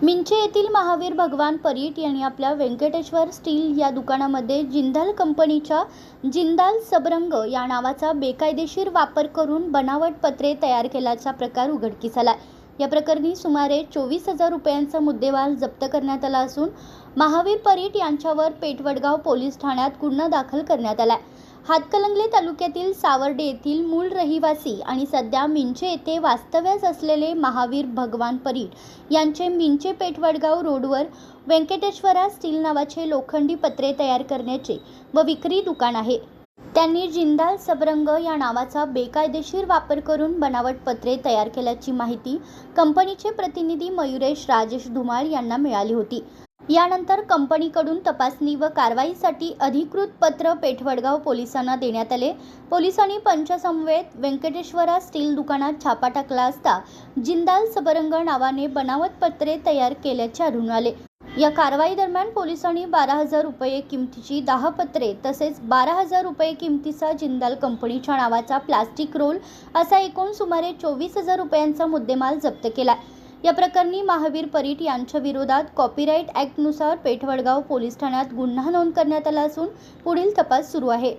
मिंचे येथील महावीर भगवान परीट यांनी आपल्या व्यंकटेश्वर स्टील या दुकानामध्ये जिंदाल कंपनीच्या जिंदाल सबरंग या नावाचा बेकायदेशीर वापर करून बनावट पत्रे तयार केल्याचा प्रकार उघडकीस आला। या प्रकरणी सुमारे 24,000 रुपयांचा मुद्देमाल जप्त करण्यात आला असून महावीर परीट यांच्यावर पेठवडगाव पोलीस ठाण्यात गुन्हा दाखल करण्यात आला। हातकणंगले तालुक्यातील सावर्डे येथील मूळ रहिवासी आणि सध्या मिंचे येथे वास्तव्यास असलेले महावीर भगवान परीट यांचे मिंचे पेठवडगाव रोडवर व्यंकटेश्वरा स्टील नावाचे लोखंडी पत्रे तयार करण्याचे व विक्री दुकान आहे। त्यांनी जिंदाल सबरंग या नावाचा बेकायदेशीर वापर करून बनावट पत्रे तयार केल्याची माहिती कंपनीचे प्रतिनिधी मयुरेश राजेश धुमाळ यांना मिळाली होती। यानंतर कंपनीकडून तपासणी व कारवाईसाठी अधिकृत पत्र पेठवडगाव पोलिसांना देण्यात आले। पोलिसांनी पंचसमवेत व्यंकटेश्वरा स्टील दुकानात छापा टाकला असता जिंदाल सबरंग नावाने बनावट पत्रे तयार केल्याचे आढळून आले। या कारवाई दरम्यान पोलिसांनी 12,000 रुपये किमतीची 10 पत्रे तसेच 12,000 रुपये किमतीचा जिंदाल कंपनीच्या नावाचा प्लास्टिक रोल असा एकूण सुमारे 24,000 रुपयांचा मुद्देमाल जप्त केला। या प्रकरणी महावीर परीट यांच्या विरोधात कॉपीराइट ॲक्टनुसार पेठवडगाव पोलीस ठाण्यात गुन्हा नोंद करण्यात आला असून पुढील तपास सुरू आहे।